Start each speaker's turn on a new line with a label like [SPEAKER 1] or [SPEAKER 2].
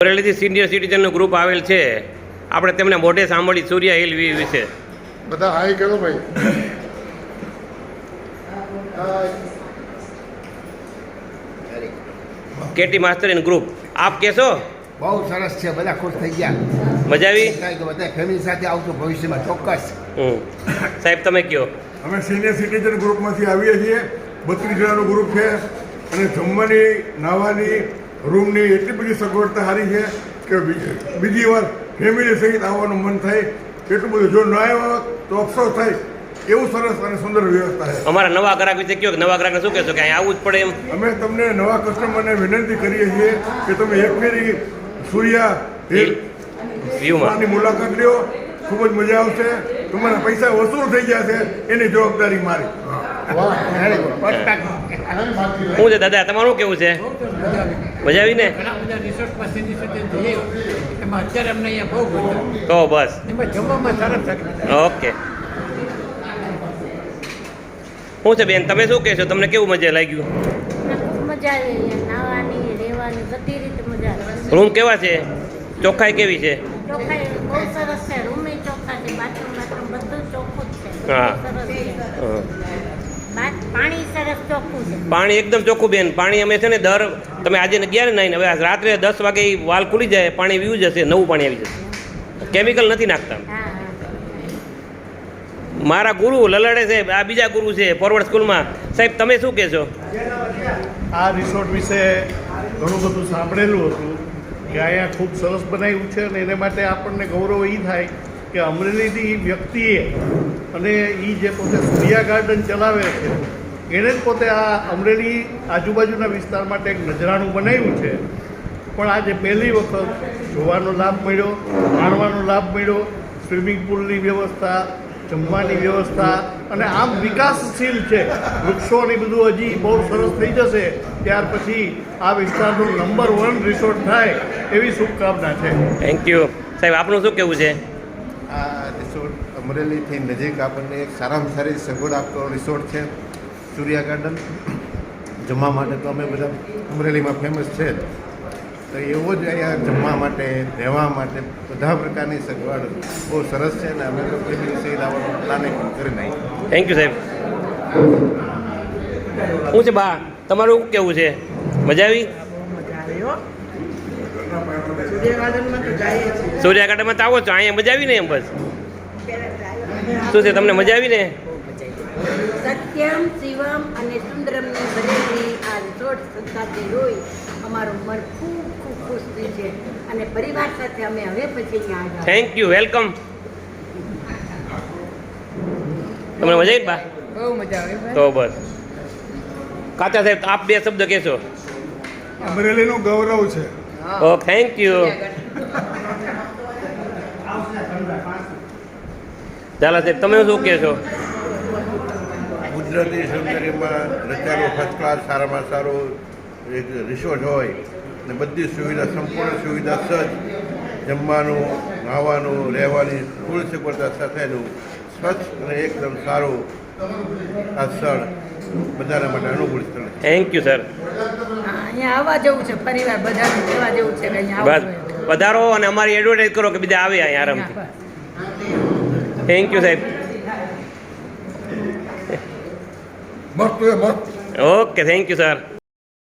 [SPEAKER 1] અમરેલીથી senior સિટીઝનનું group આવેલ છે. આપણે તેમને મોઢે સાંભળી સૂર્યા હિલ વિશે.
[SPEAKER 2] બધા હાઈ કરો ભાઈ.
[SPEAKER 1] કેટી માસ્ટર ગ્રુપ આપ કહેશો?
[SPEAKER 3] બહુ સરસ છે, બધા ખુશ થઈ ગયા.
[SPEAKER 1] મજા આવી?
[SPEAKER 3] બધા ફેમિલી સાથે આવતું ભવિષ્યમાં ચોક્કસ.
[SPEAKER 1] સાહેબ તમે કયો?
[SPEAKER 4] અમે સિનિયર સિટીઝન ગ્રુપમાંથી આવીએ છીએ. 32 જણાનું ગ્રુપ છે અને જમવાની, નાહવાની, રૂમની એટલી બધી સગવડતા સારી છે કે બીજી વાર ફેમિલી સહિત આવવાનું મન થાય એટલું બધું. જો ન આવ્યો તો અફસોસ થાય એવું સરસ અને સુંદર વ્યવસ્થા છે.
[SPEAKER 1] અમારા નવા ગ્રાહક વિશે કયો, નવા ગ્રાહકને શું કહેશો કે અહીં આવવું જ પડે એમ?
[SPEAKER 4] અમે તમને નવા કસ્ટમરને વિનંતી કરીએ છીએ કે તમે એક ફેરી સૂર્યા હિલ
[SPEAKER 1] વ્યૂમાં
[SPEAKER 4] મુલાકાત લ્યો. ખૂબ જ મજા આવશે. તમારા પૈસા વસૂલ થઈ જશે એની જવાબદારી મારી.
[SPEAKER 1] શું છે દાદા, તમારું કેવું છે? મજા આવી ને? તો બસ ઓકે. શું છે બેન, તમે શું કહેશો? તમને કેવું મજા લાગ્યું?
[SPEAKER 5] મજા આવી, નાવાની, રહેવાની, બધી રીતે મજા આવે.
[SPEAKER 1] રૂમ કેવા છે? ચોખ્ખાઈ કેવી છે?
[SPEAKER 5] ચોખ્ખાઈ બહુ સરસ છે, રૂમ ચોખ્ખા છે, બાથરૂમ બધું ચોખ્ખું જ છે.
[SPEAKER 1] હા.
[SPEAKER 5] સરસ છે. પાણી સરસ ચોખ્ખું છે.
[SPEAKER 1] પાણી એકદમ ચોખ્ખું બેન. પાણી અમે છે ને તમે આજે ગયા ને નહીં, હવે રાત્રે 10 વાગે વાલ ખુલી જાય, પાણી વીવું જશે, નવું પાણી આવી જશે. કેમિકલ નથી નાખતા.
[SPEAKER 5] હા.
[SPEAKER 1] મારા ગુરુ લલાડે સાહેબ, આ બીજા ગુરુ છે ફોરવર્ડ સ્કૂલમાં. સાહેબ તમે શું કહેશો?
[SPEAKER 6] આ રિસોર્ટ વિશે ઘણું બધું સાંભળેલું હતું કે અહીંયા ખૂબ સરસ બનાવ્યું છે અને એને માટે આપણને ગૌરવ એ થાય કે અમરેલીની વ્યક્તિએ અને એ જે પોતે સૂર્યા ગાર્ડન ચલાવે છે એણે જ પોતે આ અમરેલી આજુબાજુના વિસ્તાર માટે એક નજરાણું બનાવ્યું છે. પણ આજે પહેલી વખત જોવાનો લાભ મળ્યો, માણવાનો લાભ મળ્યો, સ્વિમિંગ પુલની વ્યવસ્થા, જમવાની વ્યવસ્થા અને આમ વિકાસશીલ છે. વૃક્ષોની બધું હજી બહુ સરસ થઈ જશે ત્યાર પછી આ વિસ્તારનું નંબર 1 રિસોર્ટ થાય એવી શુભકામના છે.
[SPEAKER 1] થેન્ક યુ સાહેબ. આપનું શું કહેવું છે?
[SPEAKER 7] આ રિસોર્ટ અમરેલીથી નજીક આપણને એક સારામાં સારી સગવડ આપતો રિસોર્ટ છે સૂર્યા ગાર્ડન. જમવા માટે તો અમે બધા અમરેલીમાં ફેમસ છે, તો એવો જ અહીંયા જમવા માટે, રહેવા માટે બધા પ્રકારની સગવડ બહુ સરસ છે અને અમે તો ફેમિલી સહિત આવવાનું પ્લાનિંગ કરી નાખી.
[SPEAKER 1] થેન્ક યુ સાહેબ. શું છે બા, તમારું શું કહેવું છે? મજા આવી? સૂર્યા ગાર્ડનમાં તો આવો છો, અહીંયા મજા આવી ને? એમ બસ શું છે, તમને મજા આવી ને?
[SPEAKER 8] સત્યમ, શિવમ અને સુંદરમની બનેલી આ રિસોર્ટ સાથે જોઈ અમારું મન ખૂબ ખૂબ ખુશ થયું છે અને પરિવાર સાથે અમે હવે પછી અહીંયા આવ્યા.
[SPEAKER 1] Thank you, welcome. તમને મજા આવી બા?
[SPEAKER 8] બહુ મજા આવી.
[SPEAKER 1] તો બસ કાચા સાહેબ આપ બે શબ્દ કહેશો?
[SPEAKER 4] અમરેલીનું ગૌરવ છે.
[SPEAKER 1] ઓ થેન્ક યુ. ચાલો સાહેબ તમે શું કહેશો?
[SPEAKER 7] ગુજરાતી સૌંદર્યમાં રચાયેલો ફર્સ્ટ ક્લાસ સારામાં સારો એક રિસોર્ટ હોય અને બધી સુવિધા, સંપૂર્ણ સુવિધા સજ્જ, જમવાનું, નાહવાનું, રહેવાની ફૂલ સગવડતા સાથેનું સ્વચ્છ અને એકદમ સારું આ સ્થળ બધાના માટે અનુકૂળ સ્થળ છે.
[SPEAKER 1] Thank you sir.
[SPEAKER 8] અહીંયા આવવા જેવું છે, પરિવાર બધાને કહેવા જેવું છે કે અહીંયા
[SPEAKER 1] બસ
[SPEAKER 8] આવવું
[SPEAKER 1] પધારો અને અમારી એડવર્ટાઈઝ કરો કે બીજા આવે અહીંયા આરામથી. થેન્ક યુ સાહેબ.
[SPEAKER 4] મસ્ત છે, મસ્ત.
[SPEAKER 1] Okay thank you sir.